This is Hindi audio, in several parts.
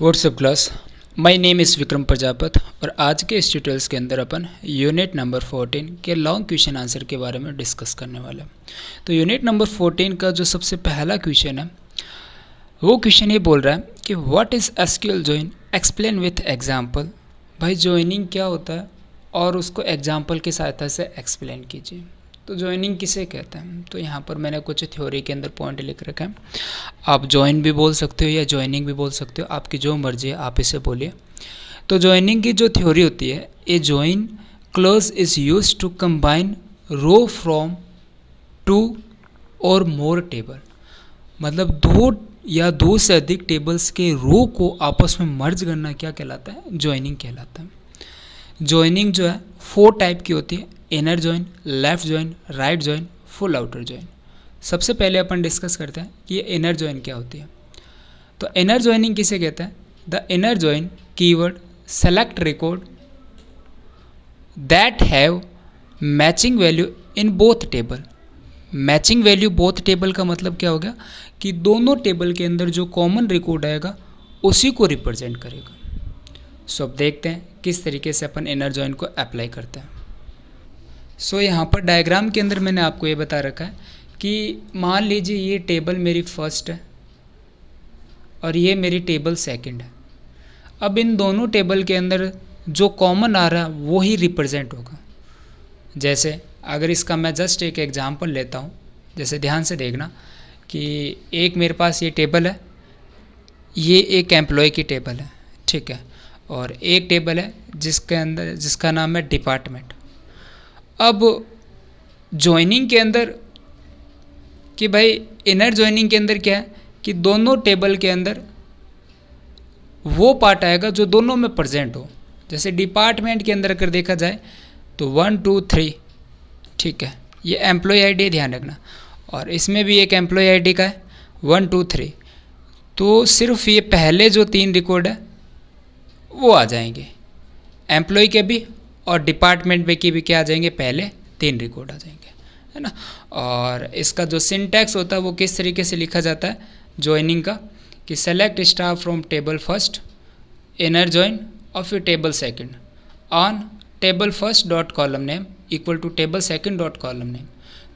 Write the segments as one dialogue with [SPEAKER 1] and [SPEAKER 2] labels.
[SPEAKER 1] WhatsApp class, my name is Vikram Prajapat और आज के इस ट्यूटोरियल्स के अंदर अपन यूनिट नंबर 14 के लॉन्ग क्वेश्चन आंसर के बारे में डिस्कस करने वाले हैं। तो यूनिट नंबर 14 का जो सबसे पहला क्वेश्चन है वो क्वेश्चन ये बोल रहा है कि what is SQL join, explain with example. भाई जॉइनिंग क्या होता है और उसको एग्जाम्पल की सहायता से एक्सप्लेन कीजिए। तो जॉइनिंग किसे कहते हैं, तो यहाँ पर मैंने कुछ थ्योरी के अंदर पॉइंट लिख रखा है। आप जॉइन भी बोल सकते हो या जॉइनिंग भी बोल सकते हो, आपकी जो मर्जी है आप इसे बोलिए। तो जॉइनिंग की जो थ्योरी होती है, a join clause is used to combine row from two or more table. मतलब दो या दो से अधिक टेबल्स के रो को आपस में मर्ज करना क्या कहलाता है, जॉइनिंग कहलाता है। जॉइनिंग जो है 4 टाइप की होती है, inner join, left join, right join, full outer join. सबसे पहले अपन डिस्कस करते हैं कि ये इनर जॉइन क्या होती है। तो इनर जॉइनिंग किसे कहते हैं, the inner join keyword select record that have matching value in both table. Matching value both table का मतलब क्या हो गया कि दोनों टेबल के अंदर जो कॉमन रिकॉर्ड आएगा उसी को रिप्रेजेंट करेगा। सो अब देखते हैं किस तरीके से अपन इनर जॉइन को अप्लाई करते हैं। सो यहाँ पर डायग्राम के अंदर मैंने आपको ये बता रखा है कि मान लीजिए ये टेबल मेरी फर्स्ट है और ये मेरी टेबल सेकंड है। अब इन दोनों टेबल के अंदर जो कॉमन आ रहा है वो ही रिप्रेजेंट होगा। जैसे अगर इसका मैं जस्ट एक एग्जांपल लेता हूँ, जैसे ध्यान से देखना कि एक मेरे पास ये टेबल है, ये एक एम्प्लॉय की टेबल है, ठीक है, और एक टेबल है जिसका नाम है डिपार्टमेंट। अब जॉइनिंग के अंदर कि भाई इनर जॉइनिंग के अंदर क्या है कि दोनों टेबल के अंदर वो पार्ट आएगा जो दोनों में प्रेजेंट हो। जैसे डिपार्टमेंट के अंदर अगर देखा जाए तो 1 2 3, ठीक है, ये एम्प्लॉय आईडी ध्यान रखना, और इसमें भी एक एम्प्लॉय आईडी का है 1 2 3। तो सिर्फ ये पहले जो 3 रिकॉर्ड है वो आ जाएंगे, एम्प्लॉय के भी और डिपार्टमेंट में की भी क्या आ जाएंगे, पहले 3 रिकॉर्ड आ जाएंगे, है ना। और इसका जो सिंटैक्स होता है वो किस तरीके से लिखा जाता है जॉइनिंग का, कि select star from table first inner join of a table second on table first dot column name equal to table second dot column name.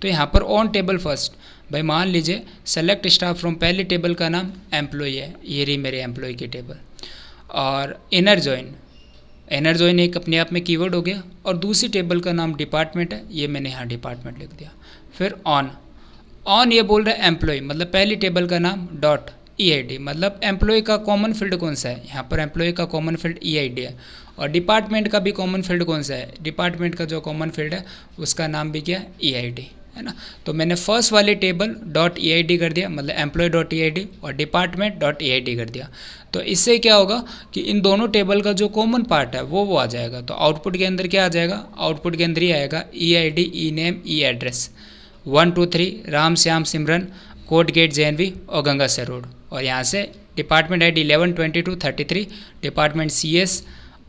[SPEAKER 1] तो यहाँ पर ऑन टेबल फर्स्ट, भाई मान लीजिए सेलेक्ट स्टार फ्रॉम पहली टेबल का नाम एम्प्लॉय है, ये रही मेरे एम्प्लॉय की टेबल, और इनर जॉइन एक अपने आप में कीवर्ड हो गया, और दूसरी टेबल का नाम डिपार्टमेंट है, ये मैंने यहाँ डिपार्टमेंट लिख दिया। फिर ऑन ये बोल रहा है एम्प्लॉय, मतलब पहली टेबल का नाम डॉट EID, मतलब एम्प्लॉय का कॉमन फील्ड कौन सा है, यहाँ पर एम्प्लॉय का कॉमन फील्ड EID है, और डिपार्टमेंट का भी कॉमन फील्ड कौन सा है, डिपार्टमेंट का जो कॉमन फील्ड है उसका नाम भी क्या है, EID, है ना। तो मैंने फर्स्ट वाली टेबल डॉट EID कर दिया, मतलब एम्प्लॉय डॉट EID, और डिपार्टमेंट डॉट EID कर दिया। तो इससे क्या होगा कि इन दोनों टेबल का जो कॉमन पार्ट है वो आ जाएगा। तो आउटपुट के अंदर क्या आ जाएगा, आउटपुट के अंदर ही आएगा EID, ई नेम, ई एड्रेस, 1 2 3 राम श्याम सिमरन कोट गेट JNV और गंगा सर रोड, और यहाँ से डिपार्टमेंट ID 11 22 33 डिपार्टमेंट CS,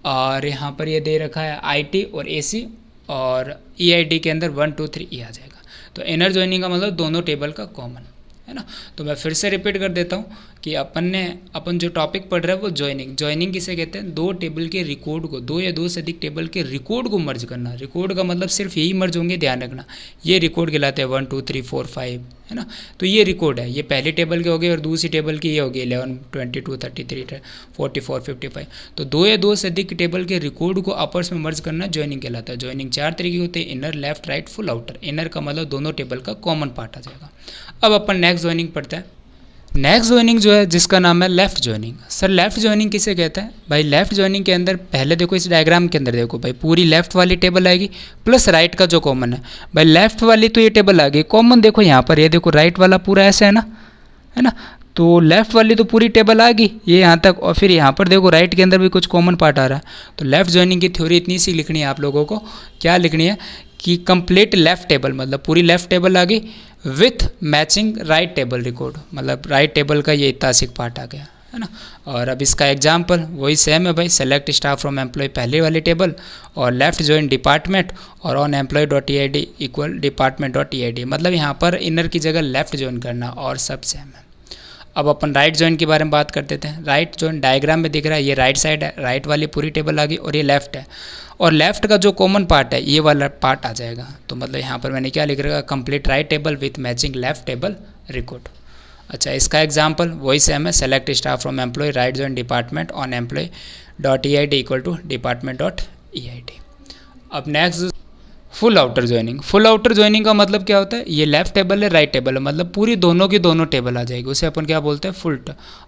[SPEAKER 1] और यहाँ पर ये दे रखा है IT और AC, और EID के अंदर 1 2 3 ये आ जाएगा। तो इनर जॉइनिंग का मतलब दोनों टेबल का कॉमन, है ना। तो मैं फिर से रिपीट कर देता हूँ कि अपन जो टॉपिक पढ़ रहे हैं वो जॉइनिंग किसे कहते हैं, दो टेबल के रिकॉर्ड को, दो या दो से अधिक टेबल के रिकॉर्ड को मर्ज करना। रिकॉर्ड का मतलब सिर्फ यही मर्ज होंगे, ध्यान रखना, ये रिकॉर्ड कहलाते हैं 1 2 3 4 5, है ना। तो ये रिकॉर्ड है, ये पहली टेबल के हो गए और दूसरी टेबल की ये हो गई 11 22 33 44 55। तो दो या दो से अधिक टेबल के रिकॉर्ड को आपस में मर्ज करना जॉइनिंग कहलाता है। जॉइनिंग 4 तरीके होते हैं, inner, left, right, full outer. Inner का मतलब दोनों टेबल का कॉमन पार्ट आ जाएगा। अब अपन नेक्स्ट जॉइनिंग पढ़ते हैं। नेक्स्ट जॉइनिंग जो है जिसका नाम है left joining. Sir left joining किसे कहते हैं, भाई लेफ्ट जॉइनिंग के अंदर पहले देखो इस डायग्राम के अंदर देखो भाई, पूरी लेफ्ट वाली टेबल आएगी प्लस राइट का जो कॉमन है। भाई लेफ्ट वाली तो ये टेबल आ गई कॉमन, देखो यहाँ पर ये देखो राइट वाला पूरा ऐसा है ना। तो लेफ्ट वाली तो पूरी टेबल आ गई ये यहाँ तक, और फिर यहाँ पर देखो राइट के अंदर भी कुछ कॉमन पार्ट आ रहा है। तो लेफ्ट जॉइनिंग की थ्योरी इतनी सी लिखनी है आप लोगों को, क्या लिखनी है कि कंप्लीट लेफ्ट टेबल, मतलब पूरी लेफ्ट टेबल आ गई with matching right table record, मतलब राइट टेबल का ये इतिहासिक पार्ट आ गया, है ना। और अब इसका एग्जाम्पल वही सेम है भाई, सेलेक्ट स्टार फ्रॉम एम्प्लॉय पहले वाली टेबल, और लेफ्ट जॉइन डिपार्टमेंट, और on employee dot EID equal department dot EID, मतलब यहाँ पर इनर की जगह लेफ्ट जॉइन करना, और सब सेम है। अब अपन राइट जॉइन के बारे में बात करते थे। राइट जॉइन डायग्राम में दिख रहा है, ये राइट साइड है, राइट वाली पूरी टेबल आ गई, और ये लेफ्ट है, और लेफ्ट का जो कॉमन पार्ट है ये वाला पार्ट आ जाएगा। तो मतलब यहाँ पर मैंने क्या लिख रखा, complete right table with matching left table record. अच्छा, इसका एग्जाम्पल वही सेम है, select staff from employee right join department on employee dot E I D equal to department dot E I D. अब next full outer joining. Full outer joining का मतलब क्या होता है, ये लेफ्ट टेबल है राइट टेबल है, मतलब पूरी दोनों की दोनों टेबल आ जाएगी, उसे अपन क्या बोलते हैं, फुल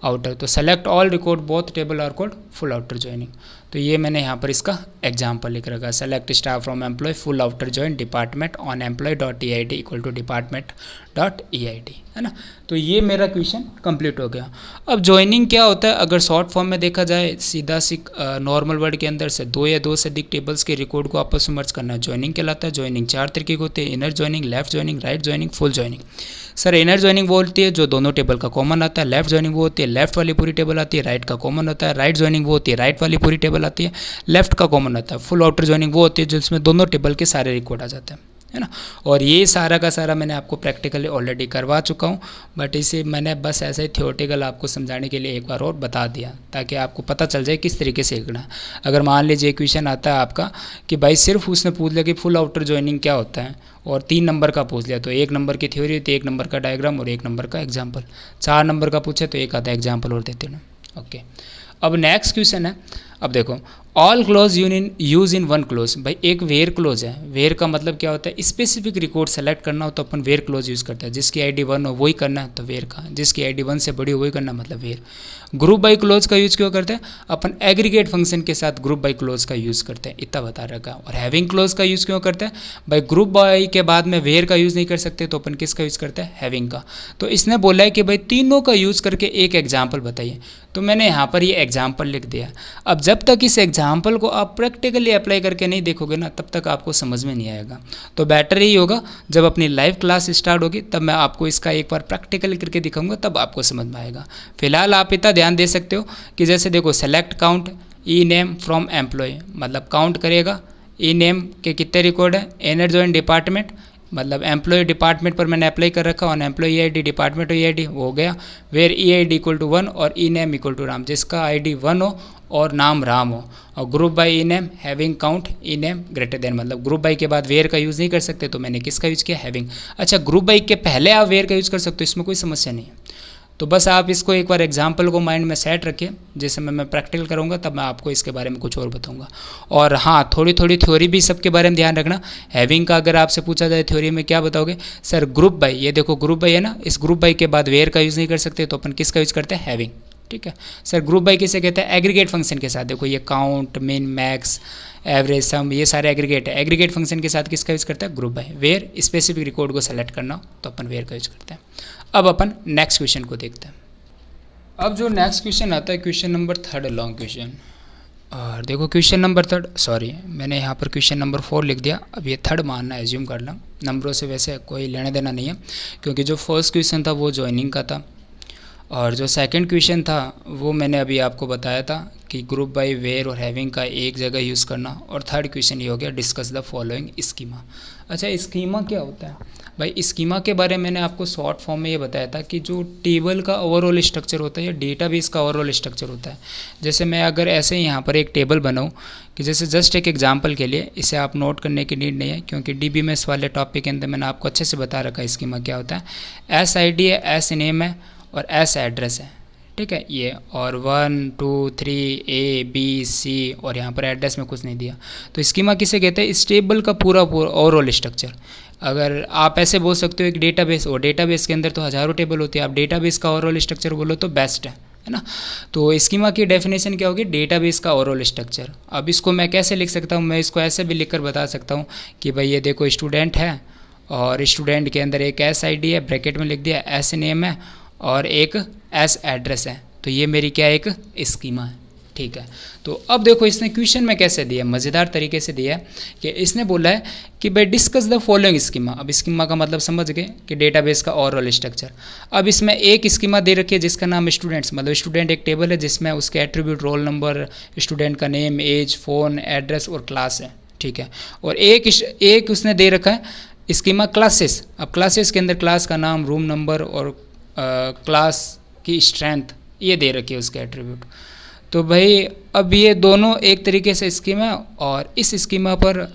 [SPEAKER 1] आउटर। तो select all record both table are called full outer joining. तो ये मैंने यहाँ पर इसका एग्जाम्पल लिख रखा है, select staff from employee full outer join department on employee dot E I D equal to department dot E I D, है ना। तो ये मेरा क्वेश्चन कंप्लीट हो गया। अब ज्वाइनिंग क्या होता है, अगर शॉर्ट फॉर्म में देखा जाए, सीधा नॉर्मल वर्ड के अंदर से दो या दो से अधिक टेबल्स के रिकॉर्ड को आपस में मर्ज करना ज्वाइनिंग कहलाता है। ज्वाइनिंग चार तरीके के होते हैं, inner joining, left joining, right joining, full joining. Sir inner joining वो होती है जो दोनों टेबल का कॉमन आता है, लेफ्ट ज्वाइनिंग वो होती है लेफ्ट वाली पूरी टेबल आती है, राइट का कॉमन होता है, राइट ज्वाइनिंग वो होती है राइट वाली पूरी टेबल आती है, लेफ्ट का कॉमन आता है। फुल आउटर ज्वाइनिंग वो होती है जिसमें दोनों टेबल के सारे रिकॉर्ड आ जाते हैं, है ना। और ये सारा का सारा मैंने आपको प्रैक्टिकली ऑलरेडी करवा चुका हूँ, बट इसे मैंने बस ऐसे ही थियोरेटिकल आपको समझाने के लिए एक बार और बता दिया, ताकि आपको पता चल जाए किस तरीके से लिखना है। अगर मान लीजिए क्वेश्चन आता है आपका कि भाई सिर्फ उसने पूछ लिया कि फुल आउटर ज्वाइनिंग क्या होता है, और 3 नंबर का पूछ लिया, तो 1 नंबर की थ्योरी होती है, 1 नंबर का डायग्राम और 1 नंबर का एग्जाम्पल। 4 नंबर का पूछे तो एक आता है एग्जाम्पल और देते हैं। ओके, अब नेक्स्ट क्वेश्चन है, अब देखो all close use in one clause. भाई एक वेयर क्लोज है, वेयर का मतलब क्या होता है, स्पेसिफिक रिकॉर्ड सेलेक्ट करना हो तो अपन वेयर क्लोज यूज़ करते हैं, जिसकी आईडी 1 हो वही करना है तो वेयर का, जिसकी आईडी 1 से बड़ी हो वही करना मतलब वेयर। ग्रुप बाई क्लोज का यूज़ क्यों करते हैं, अपन एग्रीगेट फंक्शन के साथ ग्रुप बाई क्लोज का यूज़ करते हैं, इतना बता रखा। और हैविंग क्लोज का यूज़ क्यों करते हैं, भाई ग्रुप बाई के बाद में वेयर का यूज़ नहीं कर सकते तो अपन किसका यूज़ करते हैं, हैविंग का। तो इसने बोला है कि भाई तीनों का यूज़ करके एक एग्जाम्पल बताइए, तो मैंने यहाँ पर ये एग्जाम्पल लिख दिया। अब जब तक इस एग्जाम्पल को आप प्रैक्टिकली अप्लाई करके नहीं देखोगे ना, तब तक आपको समझ में नहीं आएगा। तो बेटर ही होगा जब अपनी लाइव क्लास स्टार्ट होगी तब मैं आपको इसका एक बार प्रैक्टिकली करके दिखाऊंगा, तब आपको समझ में आएगा। फिलहाल आप इतना ध्यान दे सकते हो कि जैसे देखो select count E name from employee, मतलब काउंट करेगा ई नेम के कितने रिकॉर्ड है, इनर ज्वाइन डिपार्टमेंट मतलब एम्प्लॉय डिपार्टमेंट पर मैंने अप्लाई कर रखा, on employee E I D department E I D हो गया, where E I D equal to 1 और E name equal to Ram, जिसका आई डी 1 हो और नाम राम हो। और group by E name having count E name greater than, मतलब ग्रुप बाई के बाद वेयर का यूज़ नहीं कर सकते तो मैंने किसका यूज़ किया, हैविंग। अच्छा, ग्रुप बाई के पहले आप वेयर का यूज़ कर सकते हो, इसमें कोई समस्या नहीं है। तो बस आप इसको एक बार एग्जाम्पल को माइंड में सेट रखिए, जैसे मैं प्रैक्टिकल करूँगा तब मैं आपको इसके बारे में कुछ और बताऊँगा। और हाँ, थोड़ी थोड़ी थ्योरी भी सबके बारे में ध्यान रखना। हैविंग का अगर आपसे पूछा जाए थ्योरी में क्या बताओगे, सर ग्रुप बाई, ये देखो ग्रुप बाई है ना, इस ग्रुप बाई के बाद वेयर का यूज़ नहीं कर सकते तो अपन किसका यूज़ करते हैं, हैविंग। ठीक है सर, ग्रुप बाई किसे कहते हैं, एग्रीगेट फंक्शन के साथ। देखो ये काउंट, मिन, मैक्स, एवरेज, सम, ये सारे एग्रीगेट है। एग्रीगेट फंक्शन के साथ किसका यूज़ करता है, group by. Where specific record को सेलेक्ट करना हो तो अपन वेयर का यूज़ करते हैं। अब अपन नेक्स्ट क्वेश्चन को देखते हैं। अब जो नेक्स्ट क्वेश्चन आता है, क्वेश्चन नंबर 3 लॉन्ग क्वेश्चन। और देखो क्वेश्चन नंबर 3, सॉरी मैंने यहाँ पर क्वेश्चन नंबर 4 लिख दिया, अब ये 3 मानना एज्यूम कर लो, नंबरों से वैसे कोई लेने देना नहीं है, क्योंकि जो फर्स्ट क्वेश्चन था वो ज्वाइनिंग का था, और जो सेकंड क्वेश्चन था वो मैंने अभी आपको बताया था कि ग्रुप बाई, वेयर और हैविंग का एक जगह यूज़ करना, और थर्ड क्वेश्चन ये हो गया डिस्कस द फॉलोइंग स्कीमा। अच्छा, स्कीमा क्या होता है भाई, स्कीमा के बारे में मैंने आपको शॉर्ट फॉर्म में ये बताया था कि जो टेबल का ओवरऑल स्ट्रक्चर होता है या डेटाबेस का ओवरऑल स्ट्रक्चर होता है। जैसे मैं अगर ऐसे यहाँ पर एक टेबल बनाऊँ कि जैसे जस्ट एक एग्जांपल के लिए, इसे आप नोट करने की नीड नहीं है क्योंकि DBMS वाले टॉपिक के अंदर मैंने आपको अच्छे से बता रखा है स्कीमा क्या होता है। एस आई डी है, एस नेम है और एस एड्रेस है, ठीक है ये, और 1 2 3 A B C, और यहाँ पर एड्रेस में कुछ नहीं दिया। तो स्कीमा किसे कहते हैं, इस टेबल का पूरा ओवरऑल स्ट्रक्चर। अगर आप ऐसे बोल सकते हो एक डेटाबेस, और डेटाबेस के अंदर तो हज़ारों टेबल होती है, आप डेटाबेस का ओवरऑल स्ट्रक्चर बोलो तो बेस्ट है ना। तो स्कीमा की डेफिनेशन क्या होगी, डेटाबेस का ओवरऑल स्ट्रक्चर। अब इसको मैं कैसे लिख सकता हूँ, मैं इसको ऐसे भी लिख कर बता सकता हूँ कि भाई ये देखो स्टूडेंट है, और स्टूडेंट के अंदर एक एस आई डी है, ब्रैकेट में लिख दिया, एस नेम है और एक एस एड्रेस है। तो ये मेरी क्या एक स्कीमा है, ठीक है। तो अब देखो इसने क्वेश्चन में कैसे दिया, मज़ेदार तरीके से दिया है कि इसने बोला है कि भाई डिस्कस द फॉलोइंग स्कीमा। अब स्कीमा का मतलब समझ गए कि डेटाबेस का ओवरऑल स्ट्रक्चर। अब इसमें एक स्कीमा दे रखी है जिसका नाम स्टूडेंट्स, मतलब स्टूडेंट एक टेबल है जिसमें उसके एट्रीब्यूट रोल नंबर, स्टूडेंट का नेम, एज, फ़ोन, एड्रेस और क्लास है, ठीक है। और एक उसने दे रखा है स्कीमा क्लासेस। अब क्लासेस के अंदर क्लास का नाम, रूम नंबर और क्लास कि स्ट्रेंथ, ये दे रखी है उसके एट्रीब्यूट। तो भाई अब ये दोनों एक तरीके से स्कीमा, और इस स्कीमा पर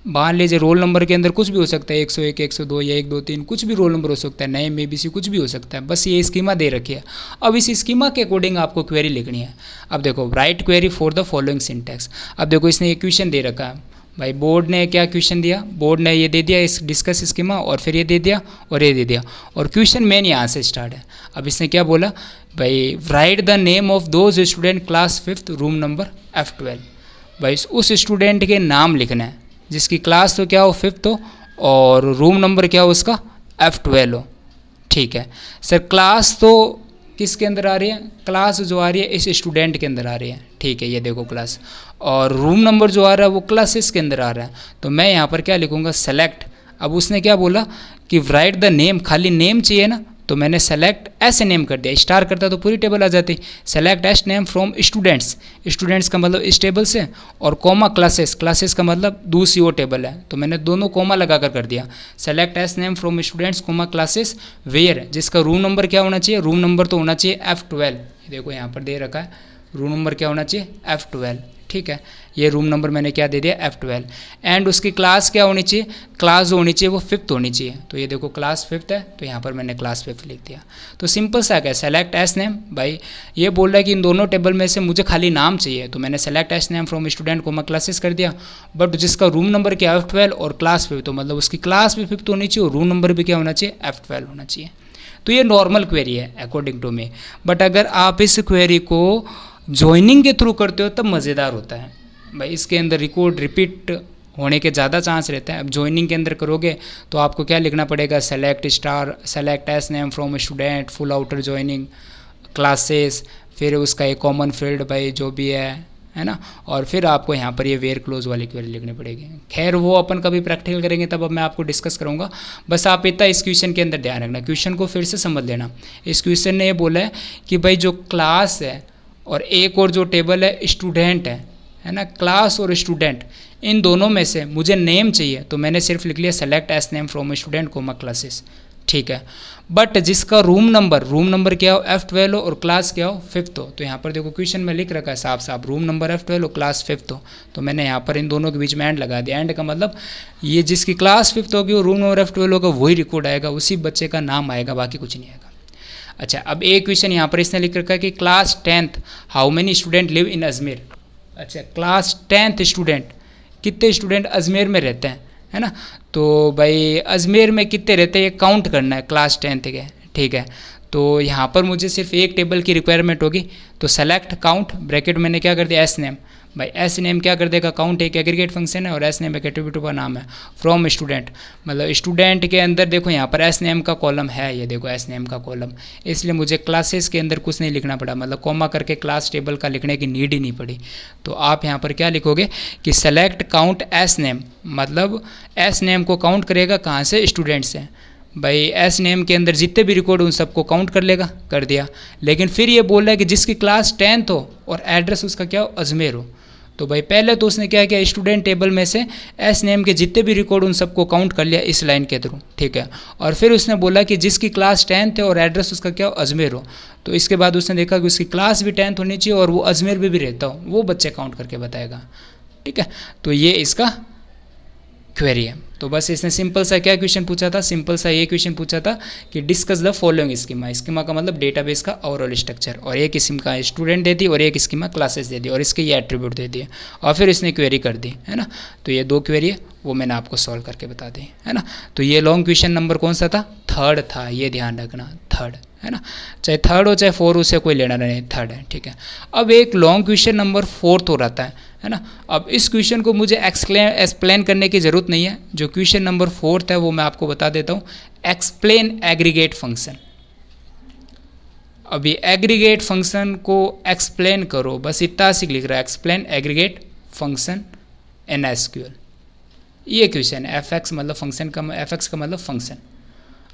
[SPEAKER 1] मान लीजिए रोल नंबर के अंदर कुछ भी हो सकता है, 101, 102 या 1 2 3, कुछ भी रोल नंबर हो सकता है, नए में भी सी कुछ भी हो सकता है, बस ये स्कीमा दे रखी है। अब इस स्कीमा के अकॉर्डिंग आपको क्वेरी लिखनी है। अब देखो, right query for the following syntax. अब देखो इसने एक क्वेश्चन दे रखा है भाई, बोर्ड ने क्या क्वेश्चन दिया, बोर्ड ने ये दे दिया इस डिस्कस स्कीमा, और फिर ये दे दिया और ये दे दिया, और क्वेश्चन मेन यहाँ से स्टार्ट है। अब इसने क्या बोला भाई, right the name of those student class 5th room number F12। भाई उस स्टूडेंट के नाम लिखना है जिसकी क्लास तो क्या हो 5th हो, और रूम नंबर क्या हो उसका F12 हो। ठीक है सर, क्लास तो किसके अंदर आ रही है, क्लास जो आ रही है इस स्टूडेंट के अंदर आ रही है। ठीक है, ये देखो क्लास, और रूम नंबर जो आ रहा है वो क्लासेस के अंदर आ रहा है। तो मैं यहाँ पर क्या लिखूँगा, सेलेक्ट। अब उसने क्या बोला कि राइट द नेम, खाली नेम चाहिए ना, तो मैंने सेलेक्ट ऐसे नेम कर दिया, स्टार करता तो पूरी टेबल आ जाती। Select S name from students, students का मतलब इस टेबल से, और कॉमा क्लासेस, क्लासेस का मतलब दूसरी वो टेबल है, तो मैंने दोनों कॉमा लगा कर दिया। Select S name from students comma classes where, जिसका रूम नंबर क्या होना चाहिए, रूम नंबर तो होना चाहिए F12। देखो यहाँ पर दे रखा है, रूम नंबर क्या होना चाहिए F12। ठीक है, ये रूम नंबर मैंने क्या दे दिया F12। एंड उसकी क्लास क्या होनी चाहिए, क्लास जो होनी चाहिए वो 5th होनी चाहिए। तो ये देखो क्लास 5th है, तो यहाँ पर मैंने क्लास 5th लिख दिया। तो सिंपल सा क्या, सेलेक्ट एस नेम। भाई ये बोल रहा है कि इन दोनों टेबल में से मुझे खाली नाम चाहिए, तो मैंने select S name from student comma classes कर दिया। बट जिसका रूम नंबर क्या F12 और क्लास 5th, तो मतलब उसकी क्लास भी 5th होनी चाहिए और रूम नंबर भी क्या होना चाहिए F12 होना चाहिए। तो ये नॉर्मल क्वेरी है अकॉर्डिंग टू मी। बट अगर आप इस क्वेरी को ज्वाइनिंग के थ्रू करते हो तब मज़ेदार होता है भाई, इसके अंदर रिकॉर्ड रिपीट होने के ज़्यादा चांस रहता है। अब ज्वाइनिंग के अंदर करोगे तो आपको क्या लिखना पड़ेगा, select star, select S name from student, full outer joining, classes, फिर उसका एक कॉमन फील्ड भाई जो भी है ना, और फिर आपको यहाँ पर ये वेयर क्लोज वाली क्वेरी लिखनी पड़ेगी। खैर वो अपन कभी प्रैक्टिकल करेंगे तब अब मैं आपको डिस्कस करूँगा। बस आप इतना इस क्वेश्चन के अंदर ध्यान रखना, क्वेश्चन को फिर से समझ लेना। इस क्वेश्चन ने ये बोला है कि भाई जो क्लास है और एक और जो टेबल है स्टूडेंट है ना, क्लास और स्टूडेंट, इन दोनों में से मुझे नेम चाहिए, तो मैंने सिर्फ लिख लिया select S name from student comma classes. ठीक है, बट जिसका रूम नंबर क्या हो F12 हो और क्लास क्या हो 5th हो, तो यहाँ पर देखो क्वेश्चन में लिख रखा है साफ साफ, रूम नंबर F12 हो क्लास 5th हो, तो मैंने यहाँ पर इन दोनों के बीच में एंड लगा दिया। एंड का मतलब ये जिसकी क्लास 5th होगी और रूम नंबर F12 होगा वही रिकॉर्ड आएगा, उसी बच्चे का नाम आएगा, बाकी कुछ नहीं आएगा। अच्छा, अब एक क्वेश्चन यहाँ पर इसने लिख रखा है कि class 10th how many student live in Ajmer. अच्छा, क्लास 10th स्टूडेंट, कितने स्टूडेंट अजमेर में रहते हैं, है ना। तो भाई अजमेर में कितने रहते हैं ये काउंट करना है क्लास 10th के। ठीक है, तो यहाँ पर मुझे सिर्फ एक टेबल की रिक्वायरमेंट होगी, तो सेलेक्ट काउंट, ब्रैकेट मैंने क्या कर दिया एस नेम। भाई एस नेम क्या कर देगा, काउंट एक एग्रीगेट फंक्शन है और एस नेम एक एट्रीब्यूट का नाम है। फ्रॉम स्टूडेंट, मतलब स्टूडेंट के अंदर देखो यहाँ पर एस नेम का कॉलम है, ये देखो एस नेम का कॉलम, इसलिए मुझे क्लासेस के अंदर कुछ नहीं लिखना पड़ा, मतलब कॉमा करके क्लास टेबल का लिखने की नीड ही नहीं पड़ी। तो आप यहाँ पर क्या लिखोगे कि सेलेक्ट काउंट एस नेम, मतलब एस नेम को काउंट करेगा कहाँ से, स्टूडेंट से। भाई एस नेम के अंदर जितने भी रिकॉर्ड उन सबको काउंट कर लेगा, कर दिया। लेकिन फिर ये बोल रहा है कि जिसकी क्लास 10th हो और एड्रेस उसका क्या हो, अजमेर हो। तो भाई पहले तो उसने क्या किया, स्टूडेंट टेबल में से एस नेम के जितने भी रिकॉर्ड उन सबको काउंट कर लिया इस लाइन के थ्रू। ठीक है, और फिर उसने बोला कि जिसकी क्लास 10th है और एड्रेस उसका क्या हो, अजमेर हो। तो इसके बाद उसने देखा कि उसकी क्लास भी 10th होनी चाहिए और वो अजमेर में भी रहता हो, वो बच्चे काउंट करके बताएगा। ठीक है, तो ये इसका क्वेरी है। तो बस इसने सिंपल सा क्या क्वेश्चन पूछा था, सिंपल सा ये क्वेश्चन पूछा था कि discuss the following schema. Schema का मतलब डेटाबेस का ओवरऑल स्ट्रक्चर, और एक किस्म का स्टूडेंट दे दी और एक स्कीमा क्लासेस दे दी और इसके ये एट्रीब्यूट दे दिए, और फिर इसने क्वेरी कर दी, है ना। तो ये 2 क्वेरी है वो मैंने आपको सॉल्व करके बता दी, है ना। तो ये लॉन्ग क्वेश्चन नंबर कौन सा था, 3rd था, ये ध्यान रखना 3rd, है ना। चाहे 3rd हो चाहे 4 उससे कोई लेना नहीं, 3rd है। ठीक है, अब एक लॉन्ग क्वेश्चन नंबर 4th हो रहता है ना। अब इस क्वेश्चन को मुझे एक्सप्लेन करने की ज़रूरत नहीं है, जो क्वेश्चन नंबर 4th है वो मैं आपको बता देता हूँ। Explain aggregate function. अब ये एग्रीगेट फंक्शन को एक्सप्लेन करो, बस इतना सी लिख रहा है, explain aggregate function in SQL. ये क्वेश्चन है, एफ मतलब फंक्शन का, एफ का मतलब फंक्शन।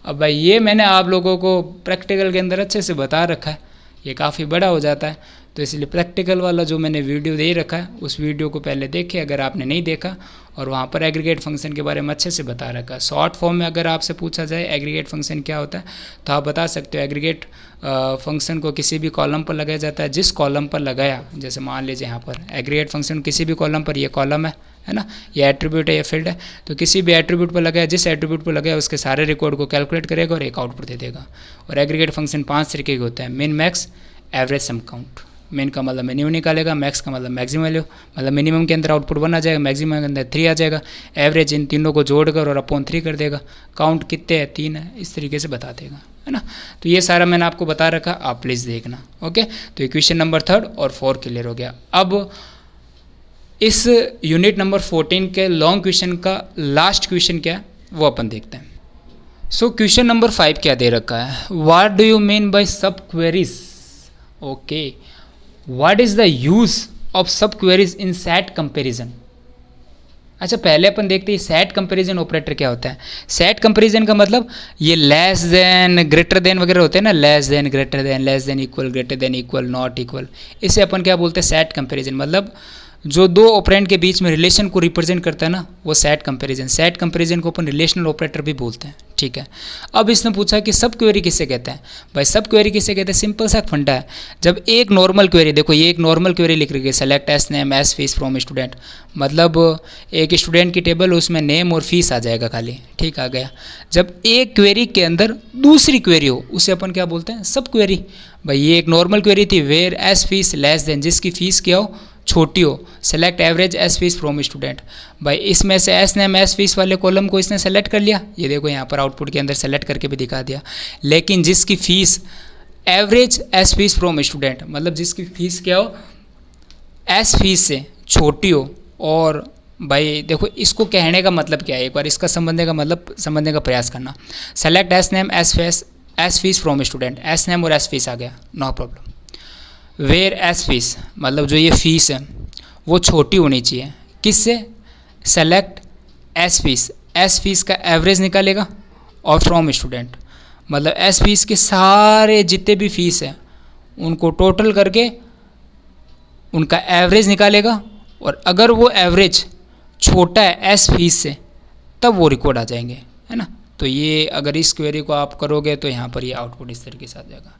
[SPEAKER 1] अब भाई ये मैंने आप लोगों को प्रैक्टिकल के अंदर अच्छे से बता रखा है, ये काफ़ी बड़ा हो जाता है। तो इसलिए प्रैक्टिकल वाला जो मैंने वीडियो दे रखा है उस वीडियो को पहले देखें अगर आपने नहीं देखा, और वहाँ पर एग्रीगेट फंक्शन के बारे में अच्छे से बता रखा है। शॉर्ट फॉर्म में अगर आपसे पूछा जाए एग्रीगेट फंक्शन क्या होता है तो आप बता सकते हो एग्रीगेट फंक्शन को किसी भी कॉलम पर लगाया जाता है। जिस कॉलम पर लगाया, जैसे मान लीजिए यहाँ पर एग्रीगेट फंक्शन किसी भी कॉलम पर, ये कॉलम है ना, ये एट्रीब्यूट है, ये फील्ड है, तो किसी भी एट्रीब्यूट पर लगाया, जिस एट्रीब्यूट पर लगाया उसके सारे रिकॉर्ड को कैलकुलेट करेगा और एक आउटपुट दे देगा। और एग्रीगेट फंक्शन 5 तरीके के होते हैं, मिन, मैक्स, एवरेज, सम, काउंट। मिन का मतलब मिनिमम निकालेगा, मैक्स का मतलब मैक्सिमम वैल्यू, मतलब मिनिमम के अंदर आउटपुट 1 आ जाएगा, मैक्सिमम के अंदर 3 आ जाएगा, एवरेज इन तीनों को जोड़कर और अपॉन 3 कर देगा, काउंट कितने हैं 3 है, इस तरीके से बता देगा, है ना। तो ये सारा मैंने आपको बता रखा, आप प्लीज़ देखना। ओके, तो इक्वेशन नंबर 3 और 4 क्लियर हो गया। अब इस यूनिट नंबर 14 के लॉन्ग क्वेश्चन का लास्ट क्वेश्चन क्या है वो अपन देखते हैं। सो क्वेश्चन नंबर 5 क्या दे रखा है, what do you mean by sub queries. Okay, what is the use of sub queries in set comparison. अच्छा, पहले अपन देखते हैं सेट कंपैरिजन ऑपरेटर क्या होता है। सेट कंपैरिजन का मतलब ये लेस देन, ग्रेटर देन वगैरह होते हैं ना, less than, greater than, less than equal, greater than equal, not equal, इसे अपन क्या बोलते हैं सेट कंपैरिजन। मतलब जो दो ऑपरेंड के बीच में रिलेशन को रिप्रेजेंट करता है ना, वो सेट कंपैरिजन। सेट कंपैरिजन को अपन रिलेशनल ऑपरेटर भी बोलते हैं, ठीक है। अब इसने पूछा कि सब क्वेरी किसे कहते हैं। भाई सब क्वेरी किसे कहते हैं, सिंपल सा फंडा है। जब एक नॉर्मल क्वेरी, देखो ये एक नॉर्मल क्वेरी लिख रही है, select S name S fees from student, मतलब एक स्टूडेंट की टेबल, उसमें नेम और फीस आ जाएगा खाली, ठीक, आ गया। जब एक क्वेरी के अंदर दूसरी क्वेरी हो उसे अपन क्या बोलते हैं, सब क्वेरी। भाई ये एक नॉर्मल क्वेरी थी, where S fees less than, जिसकी फीस क्या हो, छोटी हो, select average S fees from student. भाई इसमें से एस नेम एस फीस वाले कॉलम को इसने सेलेक्ट कर लिया, ये देखो यहाँ पर आउटपुट के अंदर सेलेक्ट करके भी दिखा दिया। लेकिन जिसकी fees average S fees from student, मतलब जिसकी फीस क्या हो, एस फीस से छोटी हो। और भाई देखो इसको कहने का मतलब क्या है, एक बार इसका समझने का मतलब समझने का प्रयास करना। Select S name S fees from student, S name और एस फीस आ गया, no problem. Where S fees, मतलब जो ये फीस है वो छोटी होनी चाहिए, किससे, सेलेक्ट एस फीस का एवरेज निकालेगा और फ्रॉम स्टूडेंट, मतलब एस फीस के सारे जितने भी फीस हैं उनको टोटल करके उनका एवरेज निकालेगा, और अगर वो एवरेज छोटा है एस फीस से तब वो रिकॉर्ड आ जाएंगे, है ना। तो ये अगर इस क्वेरी को आप करोगे तो यहाँ पर ये आउटपुट इस तरीके से आ जाएगा।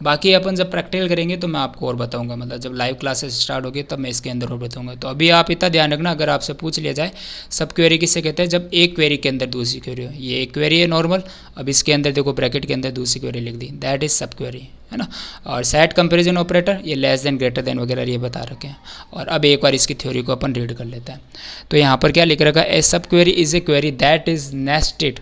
[SPEAKER 1] बाकी अपन जब प्रैक्टिकल करेंगे तो मैं आपको और बताऊंगा, मतलब जब लाइव क्लासेस स्टार्ट होगी तब मैं इसके अंदर और बताऊंगा। तो अभी आप इतना ध्यान रखना, अगर आपसे पूछ लिया जाए सब क्वेरी किसे कहते हैं, जब एक क्वेरी के अंदर दूसरी क्वेरी हो। ये एक क्वेरी है नॉर्मल, अब इसके अंदर देखो ब्रैकेट के अंदर दूसरी क्वेरी लिख दी, दैट इज सब क्वेरी, है ना। और सेट कंपेरिजन ऑपरेटर, ये लेस देन, ग्रेटर देन वगैरह ये बता रखे हैं। और अब एक बार इसकी थ्योरी को अपन रीड कर लेते हैं। तो यहाँ पर क्या लिख रखा है, ए सब query is a query that is nested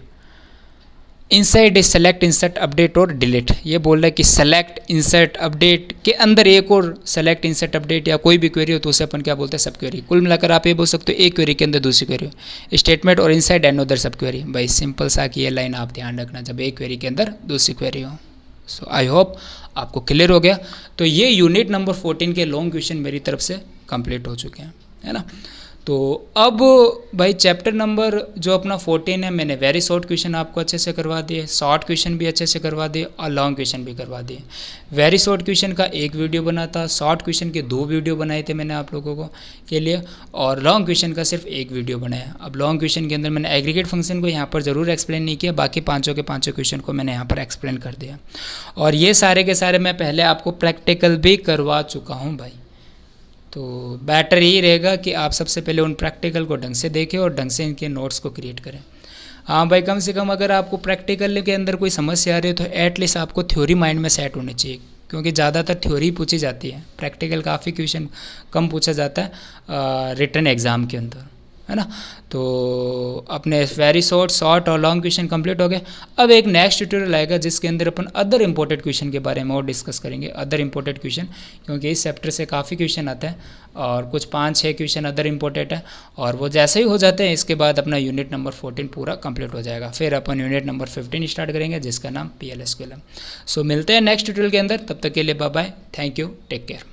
[SPEAKER 1] inside a select, insert, update और डिलीट। ये बोल रहा है कि सेलेक्ट, इंसर्ट, अपडेट के अंदर एक और सेलेक्ट, इंसर्ट, अपडेट या कोई भी क्वेरी हो तो उसे अपन क्या बोलते हैं, सब क्वेरी। कुल मिलाकर आप ये बोल सकते हो एक क्वेरी के अंदर दूसरी क्वेरी हो, स्टेटमेंट और इनसाइड अनदर सब क्वेरी। भाई सिंपल सा कि ये लाइन आप ध्यान रखना, जब एक क्वेरी के अंदर दूसरी क्वेरी हो। सो आई होप आपको क्लियर हो गया। तो ये यूनिट नंबर 14 के लॉन्ग क्वेश्चन मेरी तरफ से कंप्लीट हो चुके हैं, है ना। तो अब भाई चैप्टर नंबर जो अपना 14 है, मैंने वेरी शॉर्ट क्वेश्चन आपको अच्छे से करवा दिए, शॉर्ट क्वेश्चन भी अच्छे से करवा दिए और लॉन्ग क्वेश्चन भी करवा दिए। वेरी शॉर्ट क्वेश्चन का एक वीडियो बना था, शॉर्ट क्वेश्चन के 2 वीडियो बनाए थे मैंने आप लोगों को के लिए, और लॉन्ग क्वेश्चन का सिर्फ एक वीडियो बनाया। अब लॉन्ग क्वेश्चन के अंदर मैंने एग्रीगेट फंक्शन को यहाँ पर ज़रूर एक्सप्लेन नहीं किया, बाकी पाँचों के पाँचों क्वेश्चन को मैंने यहाँ पर एक्सप्लेन कर दिया। और ये सारे के सारे मैं पहले आपको प्रैक्टिकल भी करवा चुका हूँ भाई। तो बेटर यही रहेगा कि आप सबसे पहले उन प्रैक्टिकल को ढंग से देखें और ढंग से इनके नोट्स को क्रिएट करें। हाँ भाई, कम से कम अगर आपको प्रैक्टिकल के अंदर कोई समस्या आ रही है तो एटलीस्ट आपको थ्योरी माइंड में सेट होनी चाहिए, क्योंकि ज़्यादातर थ्योरी पूछी जाती है, प्रैक्टिकल काफ़ी क्वेश्चन कम पूछा जाता है रिटन एग्ज़ाम के अंदर, है ना। तो अपने वेरी शॉर्ट और लॉन्ग क्वेश्चन कंप्लीट हो गए। अब एक नेक्स्ट ट्यूटोरियल आएगा जिसके अंदर अपन अदर इंपॉर्टेंट क्वेश्चन के बारे में और डिस्कस करेंगे, अदर इंपॉर्टेंट क्वेश्चन, क्योंकि इस चैप्टर से काफ़ी क्वेश्चन आते हैं और कुछ 5-6 क्वेश्चन अदर इंपॉर्टेंट है, और वो जैसे ही हो जाते हैं इसके बाद अपना यूनिट नंबर 14 पूरा कंप्लीट हो जाएगा। फिर अपन यूनिट नंबर 15 स्टार्ट करेंगे जिसका नाम PLSQL है। सो मिलते हैं नेक्स्ट ट्यूटोरियल के अंदर, तब तक के लिए bye bye, thank you, take care.